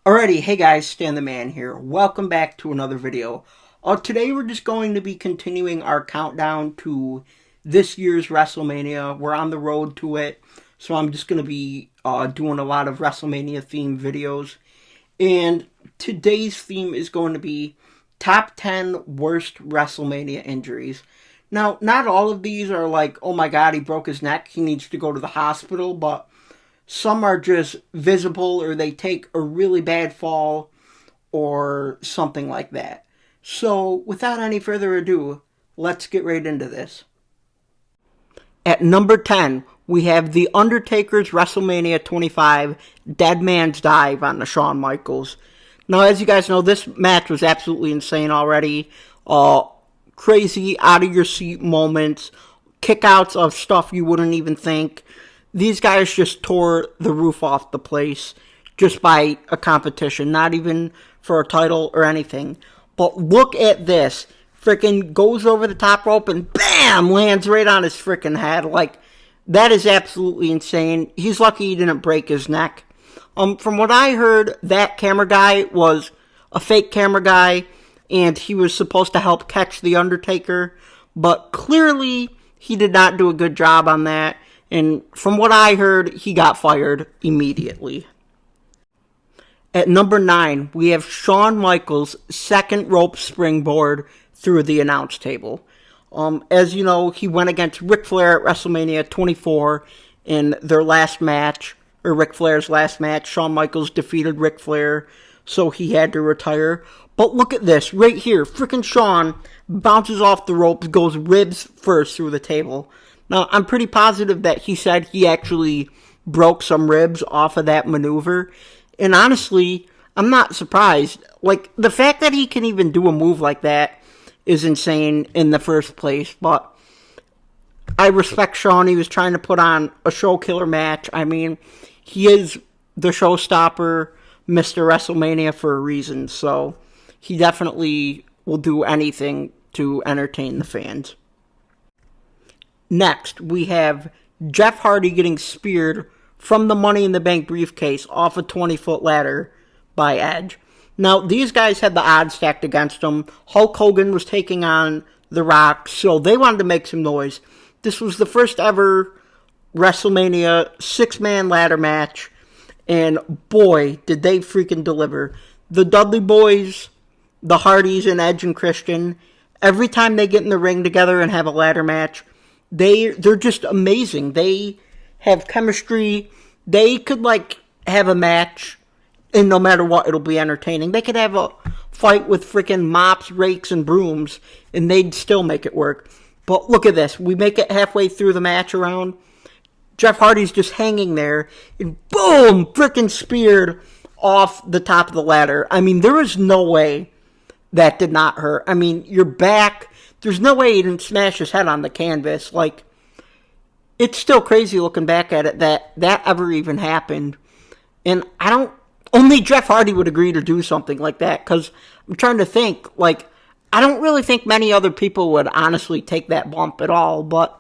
Alrighty, hey guys, Stan the Man here. Welcome back to another video. Today we're just going to be continuing our countdown to this year's Wrestlemania. We're on the road to it, so I'm just going to be doing a lot of Wrestlemania themed videos. And today's theme is going to be top 10 worst WrestleMania injuries. Now, not all of these are like, oh my god, he broke his neck, he needs to go to the hospital, but some are just visible, or they take a really bad fall, or something like that. So, without any further ado, let's get right into this. At number 10, we have The Undertaker's WrestleMania 25 Dead Man's Dive on the Shawn Michaels. Now, as you guys know, this match was absolutely insane already. Crazy, out-of-your-seat moments, kickouts of stuff you wouldn't even think. These guys just tore the roof off the place just by a competition, not even for a title or anything. But look at this. Freaking goes over the top rope and BAM! Lands right on his freaking head. Like, that is absolutely insane. He's lucky he didn't break his neck. From what I heard, that camera guy was a fake camera guy, and he was supposed to help catch The Undertaker. But clearly, he did not do a good job on that. And from what I heard, he got fired immediately. At number 9, we have Shawn Michaels' second rope springboard through the announce table. As you know, he went against Ric Flair at WrestleMania 24 in their last match, or Ric Flair's last match. Shawn Michaels defeated Ric Flair, so he had to retire. But look at this, right here. Frickin' Shawn bounces off the ropes, goes ribs first through the table. Now, I'm pretty positive that he said he actually broke some ribs off of that maneuver. And honestly, I'm not surprised. Like, the fact that he can even do a move like that is insane in the first place. But I respect Shawn. He was trying to put on a show killer match. I mean, he is the showstopper, Mr. WrestleMania, for a reason. So he definitely will do anything to entertain the fans. Next, we have Jeff Hardy getting speared from the Money in the Bank briefcase off a 20-foot ladder by Edge. Now, these guys had the odds stacked against them. Hulk Hogan was taking on The Rock, so they wanted to make some noise. This was the first ever WrestleMania 6-man ladder match, and boy, did they freaking deliver. The Dudley Boys, the Hardys, and Edge and Christian, every time they get in the ring together and have a ladder match, they're just amazing. They have chemistry. They could, have a match, and no matter what, it'll be entertaining. They could have a fight with freaking mops, rakes, and brooms, and they'd still make it work. But look at this. We make it halfway through the match around. Jeff Hardy's just hanging there, and boom! Freaking speared off the top of the ladder. I mean, there was no way that did not hurt. I mean, you're back. There's no way he didn't smash his head on the canvas. Like, it's still crazy looking back at it that ever even happened. And only Jeff Hardy would agree to do something like that. Because I'm trying to think, I don't really think many other people would honestly take that bump at all. But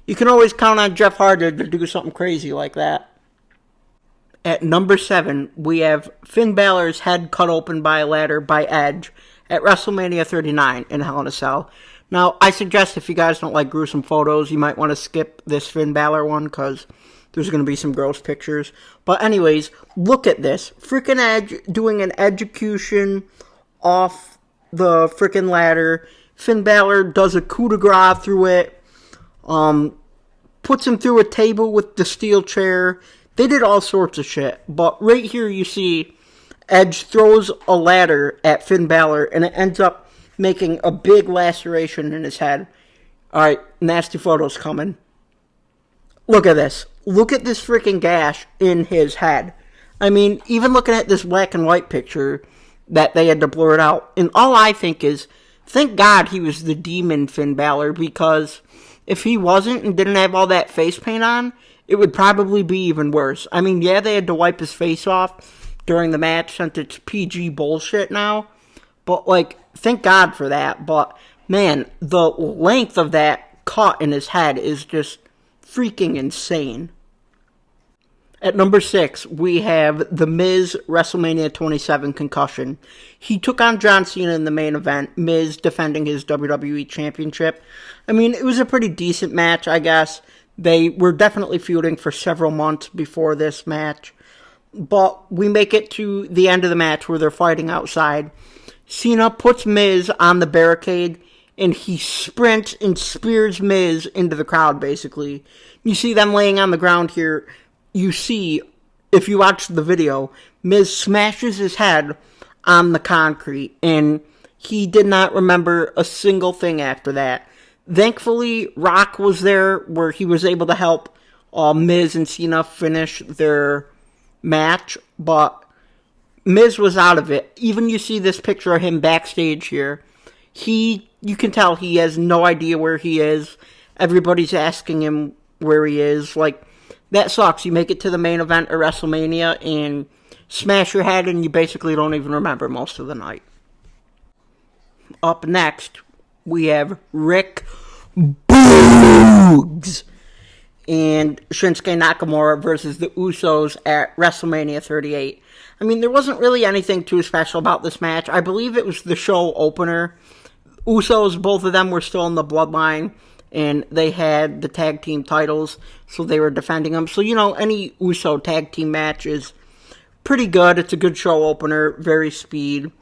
you can always count on Jeff Hardy to do something crazy like that. At number 7, we have Finn Balor's head cut open by a ladder by Edge at WrestleMania 39 in Hell in a Cell. Now, I suggest if you guys don't like gruesome photos, you might want to skip this Finn Balor one, because there's going to be some gross pictures. But anyways, look at this. Freaking Edge doing an execution off the freaking ladder. Finn Balor does a coup de grace through it. Puts him through a table with the steel chair. They did all sorts of shit. But right here you see Edge throws a ladder at Finn Balor, and it ends up making a big laceration in his head. Alright, nasty photos coming. Look at this. Look at this freaking gash in his head. I mean, even looking at this black and white picture that they had to blur it out, and all I think is, thank God he was the demon Finn Balor, because if he wasn't and didn't have all that face paint on, it would probably be even worse. I mean, yeah, they had to wipe his face off during the match since it's PG bullshit now, but, thank God for that. But, man, the length of that cut in his head is just freaking insane. At number 6, we have The Miz WrestleMania 27 concussion. He took on John Cena in the main event, Miz defending his WWE Championship. I mean, it was a pretty decent match, I guess. They were definitely feuding for several months before this match. But we make it to the end of the match where they're fighting outside. Cena puts Miz on the barricade, and he sprints and spears Miz into the crowd, basically. You see them laying on the ground here. You see, if you watch the video, Miz smashes his head on the concrete, and he did not remember a single thing after that. Thankfully, Rock was there where he was able to help Miz and Cena finish their match, but Miz was out of it. Even you see this picture of him backstage here. You can tell he has no idea where he is. Everybody's asking him where he is. Like, that sucks. You make it to the main event of WrestleMania and smash your head and you basically don't even remember most of the night. Up next, we have Rick Boogs and Shinsuke Nakamura versus the Usos at WrestleMania 38. I mean, there wasn't really anything too special about this match. I believe it was the show opener. Usos, both of them were still in the bloodline, and they had the tag team titles, so they were defending them. So, any Uso tag team match is pretty good. It's a good show opener, very speed.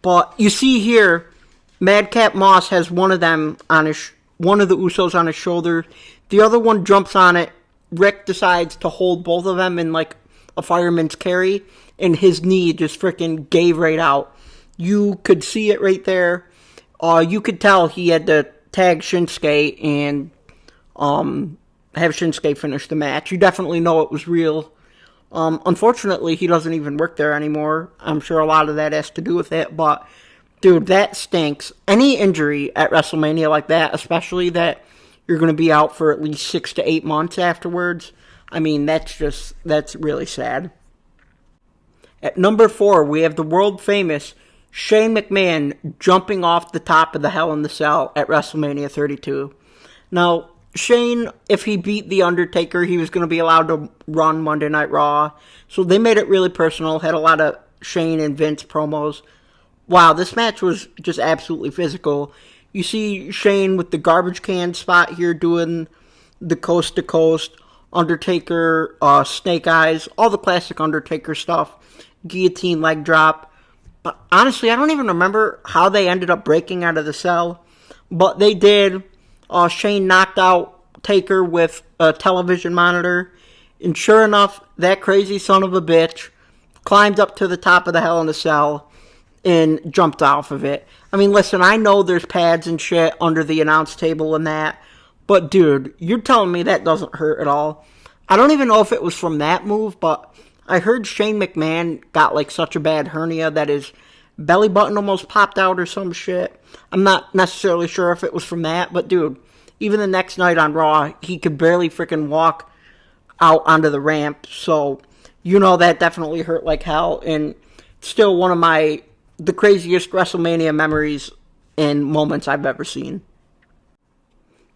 But you see here, Madcap Moss has one of the Usos on his shoulder. The other one jumps on it. Rick decides to hold both of them in like a fireman's carry, and his knee just freaking gave right out. You could see it right there. You could tell he had to tag Shinsuke and have Shinsuke finish the match. You definitely know it was real. Unfortunately, he doesn't even work there anymore. I'm sure a lot of that has to do with it, but dude, that stinks. Any injury at WrestleMania like that, especially that you're going to be out for at least 6 to 8 months afterwards, I mean, that's really sad. At number 4, we have the world-famous Shane McMahon jumping off the top of the Hell in the Cell at WrestleMania 32. Now, Shane, if he beat The Undertaker, he was going to be allowed to run Monday Night Raw. So they made it really personal, had a lot of Shane and Vince promos. Wow, this match was just absolutely physical. You see Shane with the garbage can spot here doing the coast-to-coast, Undertaker, Snake Eyes, all the classic Undertaker stuff, guillotine leg drop. But honestly, I don't even remember how they ended up breaking out of the cell, but they did. Shane knocked out Taker with a television monitor, and sure enough, that crazy son of a bitch climbed up to the top of the Hell in the Cell and jumped off of it. I mean, listen, I know there's pads and shit under the announce table and that, but dude, you're telling me that doesn't hurt at all? I don't even know if it was from that move, but I heard Shane McMahon got like such a bad hernia that his belly button almost popped out or some shit. I'm not necessarily sure if it was from that, but dude, even the next night on Raw, he could barely freaking walk out onto the ramp, so that definitely hurt like hell, and still one of the craziest WrestleMania memories and moments I've ever seen.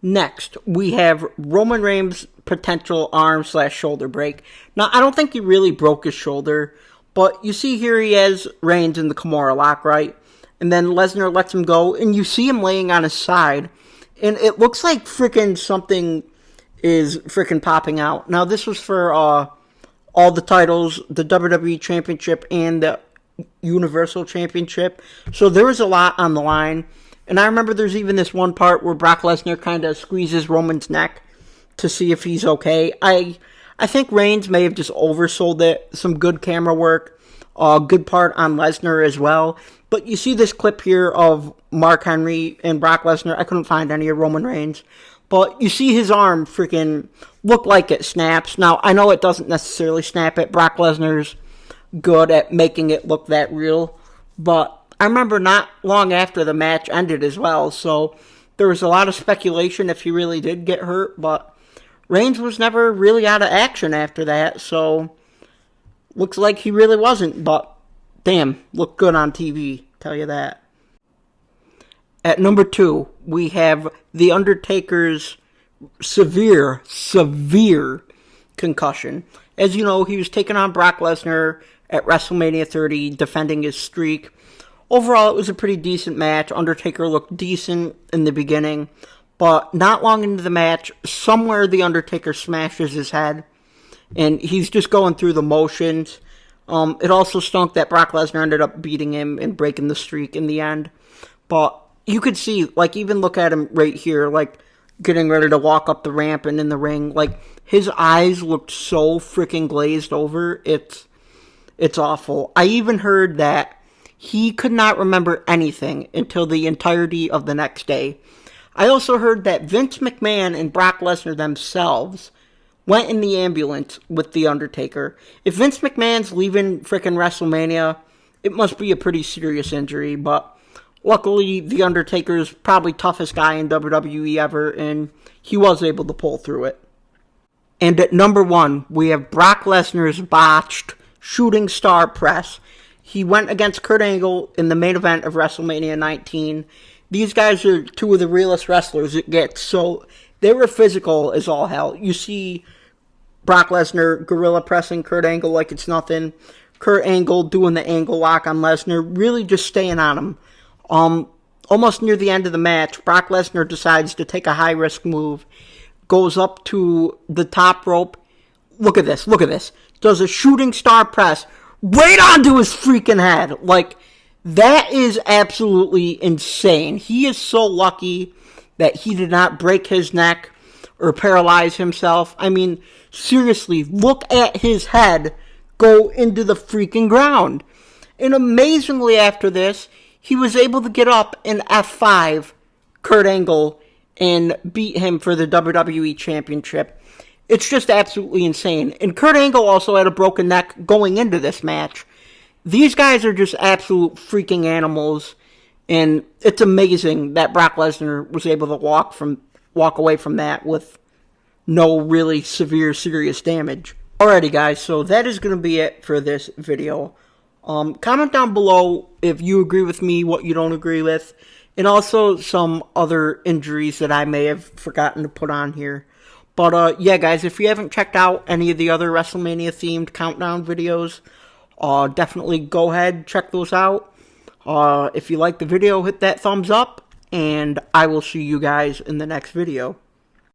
Next, we have Roman Reigns' potential arm/shoulder break. Now, I don't think he really broke his shoulder, but you see here he has Reigns in the Kimura lock, right? And then Lesnar lets him go, and you see him laying on his side, and it looks like freaking something is freaking popping out. Now, this was for all the titles, the WWE Championship and the Universal Championship, so there was a lot on the line. And I remember there's even this one part where Brock Lesnar kind of squeezes Roman's neck to see if he's okay. I think Reigns may have just oversold it. Some good camera work. Good part on Lesnar as well. But you see this clip here of Mark Henry and Brock Lesnar. I couldn't find any of Roman Reigns. But you see his arm freaking look like it snaps. Now, I know it doesn't necessarily snap it. Brock Lesnar's good at making it look that real. But I remember not long after the match ended as well, so there was a lot of speculation if he really did get hurt, but Reigns was never really out of action after that, so looks like he really wasn't, but damn, looked good on TV, tell you that. At number 2, we have The Undertaker's severe concussion. As you know, he was taking on Brock Lesnar at WrestleMania 30, defending his streak. Overall, it was a pretty decent match. Undertaker looked decent in the beginning, but not long into the match, somewhere the Undertaker smashes his head, and he's just going through the motions. It also stunk that Brock Lesnar ended up beating him and breaking the streak in the end. But you could see, like, even look at him right here, like, getting ready to walk up the ramp and in the ring. Like, his eyes looked so freaking glazed over. It's awful. I even heard that he could not remember anything until the entirety of the next day. I also heard that Vince McMahon and Brock Lesnar themselves went in the ambulance with The Undertaker. If Vince McMahon's leaving frickin' WrestleMania, it must be a pretty serious injury, but luckily The Undertaker's probably toughest guy in WWE ever, and he was able to pull through it. And at number 1, we have Brock Lesnar's botched shooting star press. He went against Kurt Angle in the main event of WrestleMania 19. These guys are two of the realest wrestlers it gets, so they were physical as all hell. You see Brock Lesnar gorilla pressing Kurt Angle like it's nothing. Kurt Angle doing the angle lock on Lesnar, really just staying on him. Almost near the end of the match, Brock Lesnar decides to take a high-risk move, goes up to the top rope. Look at this, look at this. Does a shooting star press right onto his freaking head. Like, that is absolutely insane. He is so lucky that he did not break his neck or paralyze himself. I mean, seriously, look at his head go into the freaking ground. And amazingly after this, he was able to get up and F5 Kurt Angle and beat him for the WWE Championship. It's just absolutely insane. And Kurt Angle also had a broken neck going into this match. These guys are just absolute freaking animals. And it's amazing that Brock Lesnar was able to walk away from that with no really severe, serious damage. Alrighty guys, so that is going to be it for this video. Comment down below if you agree with me, what you don't agree with, and also some other injuries that I may have forgotten to put on here. But yeah guys, if you haven't checked out any of the other WrestleMania themed countdown videos, definitely go ahead, check those out. If you like the video, hit that thumbs up, and I will see you guys in the next video.